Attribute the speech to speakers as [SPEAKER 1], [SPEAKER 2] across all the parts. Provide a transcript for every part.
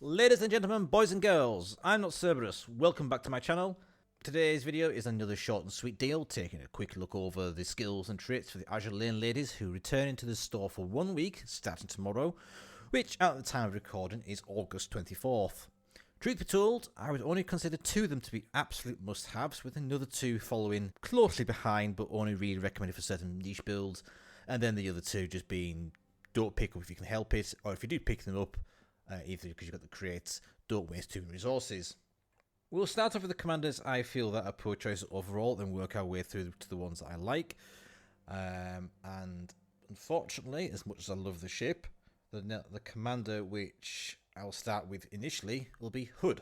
[SPEAKER 1] Ladies and gentlemen, boys and girls, I'm not Cerberus. Welcome back to my channel. Today's video is another short and sweet deal, taking a quick look over the skills and traits for the Azur Lane ladies who return into the store for 1 week, starting tomorrow, which at the time of recording is August 24th. Truth be told, I would only consider 2 of them to be absolute must-haves, with another 2 following closely behind but only really recommended for certain niche builds, and then the other 2 just being don't pick up if you can help it, or if you do pick them up, either because you've got the crates, don't waste too many resources. We'll start off with the commanders I feel that are poor choice overall, then work our way through to the ones that I like. And unfortunately, as much as I love the ship, the commander which I'll start with initially will be Hood.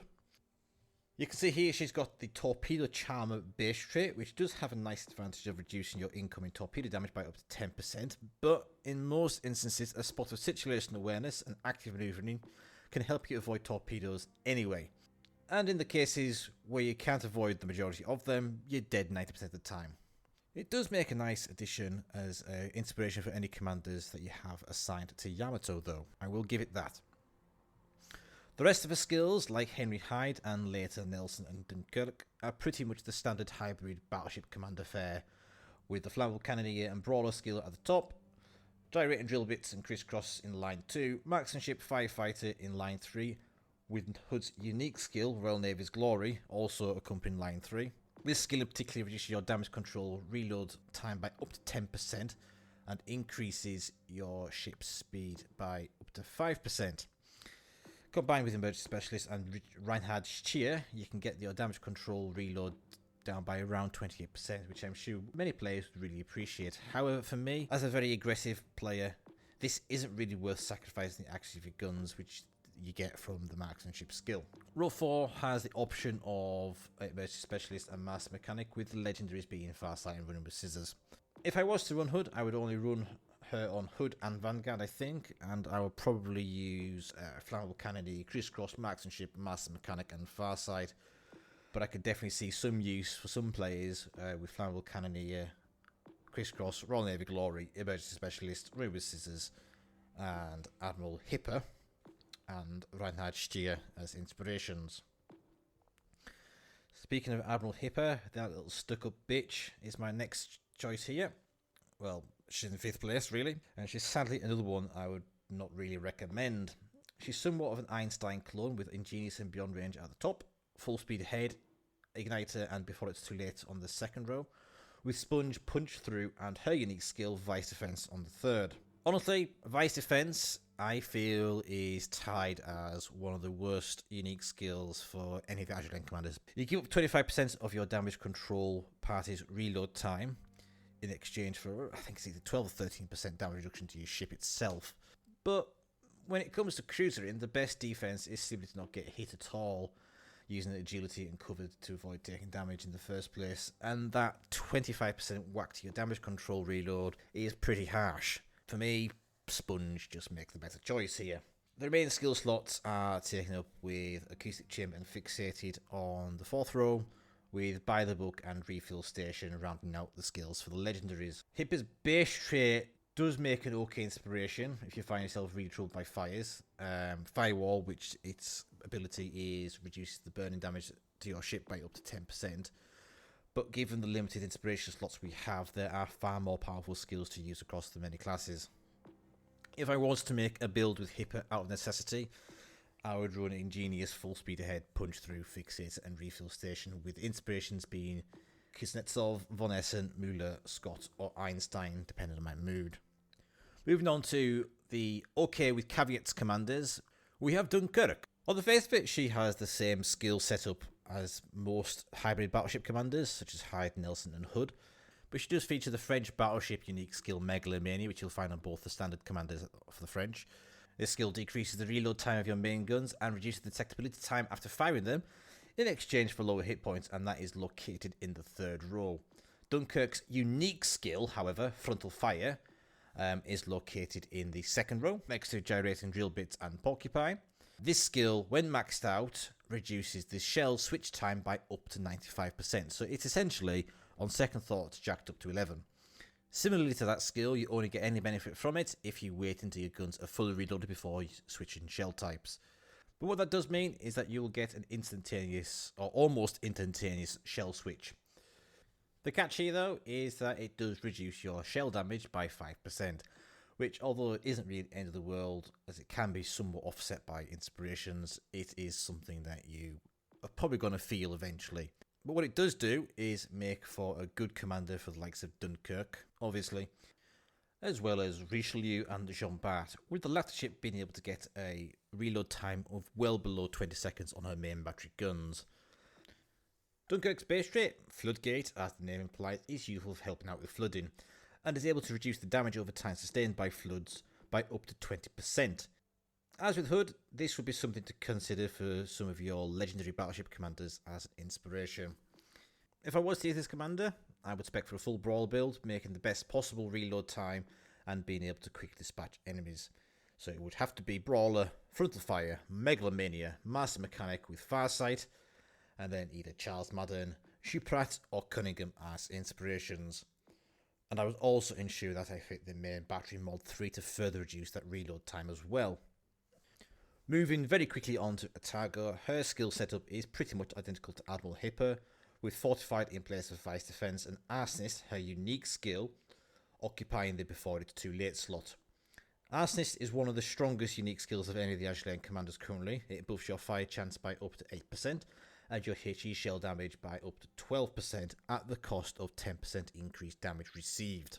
[SPEAKER 1] You can see here she's got the Torpedo Charmer base trait, which does have a nice advantage of reducing your incoming torpedo damage by up to 10%, but in most instances a spot of situational awareness and active maneuvering can help you avoid torpedoes anyway. And in the cases where you can't avoid the majority of them, you're dead 90% of the time. It does make a nice addition as inspiration for any commanders that you have assigned to Yamato though, I will give it that. The rest of the skills, like Henry Hyde and later Nelson and Dunkirk, are pretty much the standard hybrid battleship commander fare, with the flammable cannoneer and brawler skill at the top, gyrating drill bits and crisscross in line 2, marksmanship firefighter in line 3, with Hood's unique skill, Royal Navy's Glory, also accompanying line 3. This skill particularly reduces your damage control reload time by up to 10% and increases your ship's speed by up to 5%. Combined with Emergency Specialist and Reinhard Stier, you can get your damage control reload down by around 28%, which I'm sure many players would really appreciate. However, for me, as a very aggressive player, this isn't really worth sacrificing the accuracy of your guns, which you get from the marksmanship skill. Row 4 has the option of Emergency Specialist and Master Mechanic, with the legendaries being Farsight and running with Scissors. If I was to run Hood, I would only run her on Hood and Vanguard, I think, and I will probably use Flammable Cannoneer, Crisscross, Marksmanship, Master Mechanic and Farsight, but I could definitely see some use for some players with Flammable Cannoneer, Crisscross, Royal Navy Glory, Emergency Specialist, Running with Scissors and Admiral Hipper and Reinhard Stier as inspirations. Speaking of Admiral Hipper, that little stuck-up bitch is my next choice here. Well, she's in 5th place, really, and she's sadly another one I would not really recommend. She's somewhat of an Einstein clone with Ingenious and Beyond Range at the top, Full Speed Ahead, Igniter and Before It's Too Late on the 2nd row, with Sponge, Punch Through and her unique skill Vice Defense on the 3rd. Honestly, Vice Defense I feel is tied as one of the worst unique skills for any of the Azur Lane commanders. You give up 25% of your damage control party's reload time in exchange for, I think it's either 12 or 13% damage reduction to your ship itself. But when it comes to cruisering, the best defense is simply to not get hit at all, using agility and cover to avoid taking damage in the first place. And that 25% whack to your damage control reload is pretty harsh. For me, Sponge just makes the better choice here. The remaining skill slots are taken up with Acoustic Chamber and Fixated on the 4th row, with By the Book and Refill Station rounding out the skills for the legendaries. Hipper's base trait does make an okay inspiration if you find yourself really troubled by fires. Firewall, which its ability is reduces the burning damage to your ship by up to 10%. But given the limited inspiration slots we have, there are far more powerful skills to use across the many classes. If I was to make a build with Hipper out of necessity, I would run Ingenious, Full Speed Ahead, Punch Through, Fixate and Refill Station, with inspirations being Kuznetsov, Von Essen, Müller, Scott or Einstein, depending on my mood. Moving on to the okay with caveats commanders, we have Dunkirk. On the face of it, she has the same skill setup as most hybrid battleship commanders, such as Hyde, Nelson and Hood, but she does feature the French battleship unique skill Megalomania, which you'll find on both the standard commanders for the French. This skill decreases the reload time of your main guns and reduces the detectability time after firing them in exchange for lower hit points, and that is located in the 3rd row. Dunkirk's unique skill, however, Frontal Fire, is located in the 2nd row, next to Gyrating Drill Bits and Porcupine. This skill, when maxed out, reduces the shell switch time by up to 95%, so it's essentially, on second thought, jacked up to 11. Similarly to that skill, you only get any benefit from it if you wait until your guns are fully reloaded before switching shell types. But what that does mean is that you will get an instantaneous, or almost instantaneous, shell switch. The catch here though is that it does reduce your shell damage by 5%, which although it isn't really the end of the world, as it can be somewhat offset by inspirations, it is something that you are probably going to feel eventually. But what it does do is make for a good commander for the likes of Dunkirk, obviously, as well as Richelieu and Jean Bart, with the latter ship being able to get a reload time of well below 20 seconds on her main battery guns. Dunkirk's base trait, Floodgate, as the name implies, is useful for helping out with flooding, and is able to reduce the damage over time sustained by floods by up to 20%. As with Hood, this would be something to consider for some of your legendary battleship commanders as an inspiration. If I was to use this commander, I would spec for a full brawl build, making the best possible reload time and being able to quickly dispatch enemies. So it would have to be Brawler, Frontal Fire, Megalomania, Master Mechanic with Farsight, and then either Charles Madden, Shuprat or Cunningham as inspirations. And I would also ensure that I fit the main battery mod 3 to further reduce that reload time as well. Moving very quickly on to Atago, her skill setup is pretty much identical to Admiral Hipper, with Fortified in place of Vice Defense and Arsonist, her unique skill, occupying the Before It's Too Late slot. Arsonist is one of the strongest unique skills of any of the Azur Lane Commanders currently. It buffs your fire chance by up to 8% and your HE shell damage by up to 12% at the cost of 10% increased damage received.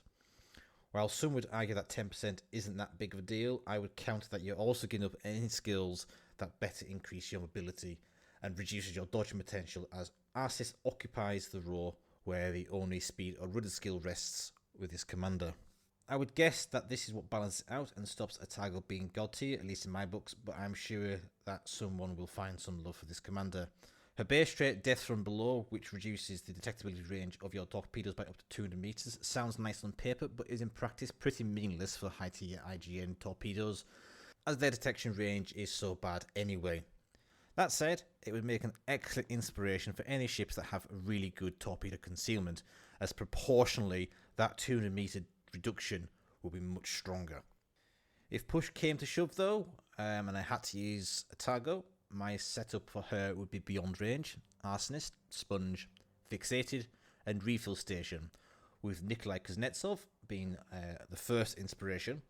[SPEAKER 1] While some would argue that 10% isn't that big of a deal, I would counter that you're also giving up any skills that better increase your mobility and reduces your dodging potential, as Arsis occupies the row where the only speed or rudder skill rests with this commander. I would guess that this is what balances out and stops Atago being god tier, at least in my books, but I'm sure that someone will find some love for this commander. Her base trait, Death from Below, which reduces the detectability range of your torpedoes by up to 200 meters, sounds nice on paper, but is in practice pretty meaningless for high tier IGN torpedoes, as their detection range is so bad anyway. That said, it would make an excellent inspiration for any ships that have really good torpedo concealment, as proportionally that 200 meter reduction will be much stronger. If push came to shove though, and I had to use Atago, my setup for her would be Beyond Range, Arsonist, Sponge, Fixated, and Refill Station, with Nikolai Kuznetsov being the first inspiration,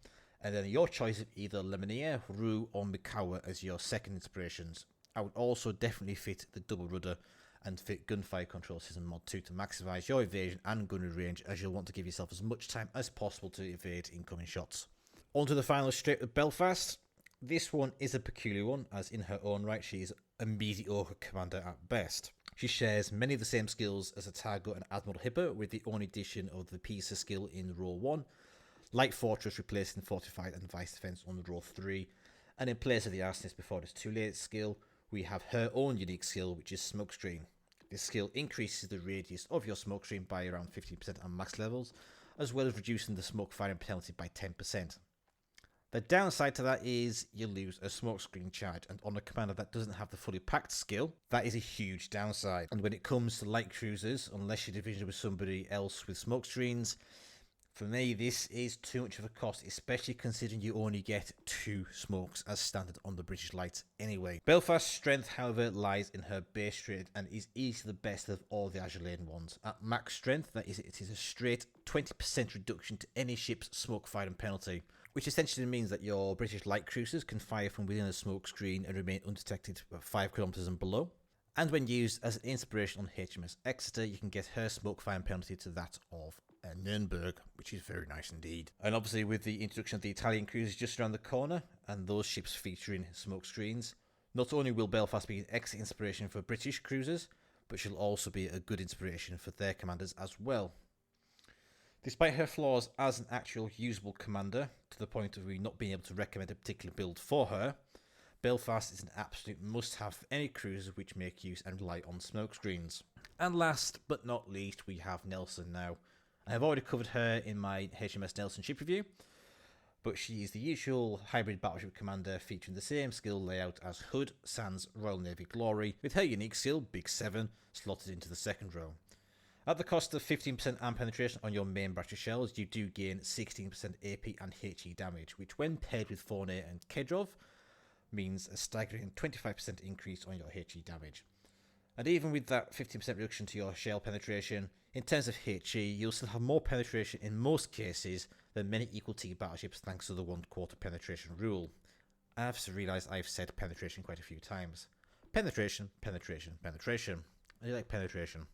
[SPEAKER 1] and then your choice of either Lemonier, Rue, or Mikawa as your second inspirations. I would also definitely fit the double rudder and fit Gunfire Control System Mod 2 to maximise your evasion and gunnery range, as you'll want to give yourself as much time as possible to evade incoming shots. On to the final straight of Belfast. This one is a peculiar one, as in her own right she is a mediocre commander at best. She shares many of the same skills as Atago and Admiral Hipper, with the only addition of the Pisa skill in row 1, Light Fortress replacing Fortified and Vice Defense on row 3, and in place of the Arsonist Before It's Too Late skill, we have her own unique skill, which is Smokescreen. This skill increases the radius of your smokescreen by around 15% on max levels, as well as reducing the smoke firing penalty by 10%. The downside to that is you lose a smokescreen charge, and on a commander that doesn't have the fully packed skill, that is a huge downside. And when it comes to light cruisers, unless you're division with somebody else with smokescreens, for me this is too much of a cost, especially considering you only get 2 smokes as standard on the British lights anyway. Belfast's strength, however, lies in her base trait and is easily the best of all the Azur Lane ones. At max strength, that is, it is a straight 20% reduction to any ship's smoke firing penalty, which essentially means that your British light cruisers can fire from within a smoke screen and remain undetected at 5 kilometers and below. And when used as an inspiration on HMS Exeter, you can get her smoke firing penalty to that of Nuremberg, which is very nice indeed. And obviously with the introduction of the Italian cruisers just around the corner, and those ships featuring smoke screens, not only will Belfast be an excellent inspiration for British cruisers, but she'll also be a good inspiration for their commanders as well. Despite her flaws as an actual usable commander, to the point of we not being able to recommend a particular build for her, Belfast is an absolute must-have for any cruisers which make use and rely on smokescreens. And last but not least, we have Nelson now. I have already covered her in my HMS Nelson ship review, but she is the usual hybrid battleship commander featuring the same skill layout as Hood, sans Royal Navy Glory, with her unique skill, Big 7, slotted into the second row. At the cost of 15% arm penetration on your main battery shells, you do gain 16% AP and HE damage, which when paired with Forney and Kedrov, means a staggering 25% increase on your HE damage. And even with that 15% reduction to your shell penetration, in terms of HE, you'll still have more penetration in most cases than many equal tier battleships thanks to the 1/4 penetration rule. I've realised I've said penetration quite a few times. Penetration, penetration, penetration. I do like penetration.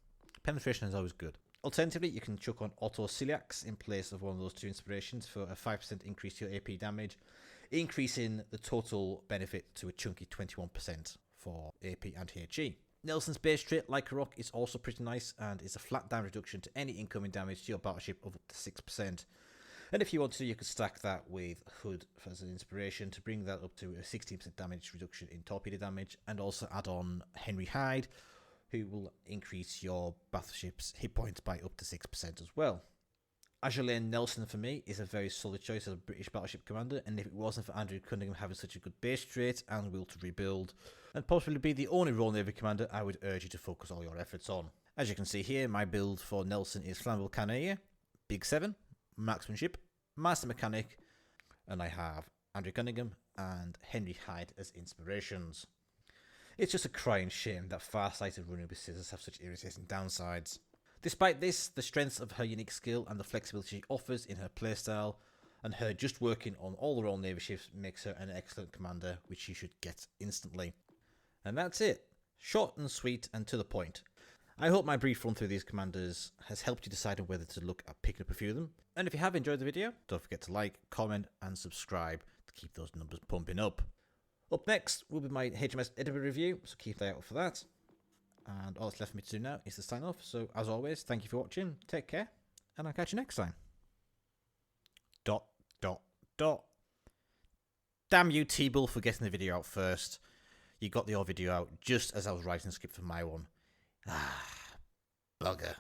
[SPEAKER 1] Penetration is always good. Alternatively, you can chuck on auto celiacs in place of one of those two inspirations for a 5% increase to your AP damage, increasing the total benefit to a chunky 21% for AP and HE. Nelson's base trait, like a rock, is also pretty nice and is a flat down reduction to any incoming damage to your battleship of up to 6%. And if you want to, you could stack that with Hood as an inspiration to bring that up to a 16% damage reduction in torpedo damage, and also add on Henry Hyde, who will increase your battleship's hit points by up to 6% as well. Azur Lane Nelson for me is a very solid choice as a British battleship commander, and if it wasn't for Andrew Cunningham having such a good base trait and will to rebuild, and possibly be the only Royal Navy commander I would urge you to focus all your efforts on. As you can see here, my build for Nelson is Flammable Cannoneer, Big 7, Marksmanship, Master Mechanic, and I have Andrew Cunningham and Henry Hyde as inspirations. It's just a crying shame that far-sighted running with scissors have such irritating downsides. Despite this, the strengths of her unique skill and the flexibility she offers in her playstyle, and her just working on all the Royal Navy ships, makes her an excellent commander, which you should get instantly. And that's it. Short and sweet and to the point. I hope my brief run through these commanders has helped you decide on whether to look at picking up a few of them. And if you have enjoyed the video, don't forget to like, comment and subscribe to keep those numbers pumping up. Up next will be my HMS Edinburgh review, so keep an eye out for that. And all that's left for me to do now is to sign off. So as always, thank you for watching, take care, and I'll catch you next time. ... Damn you, TBull, for getting the video out first. You got your video out just as I was writing the script for my one. Bugger.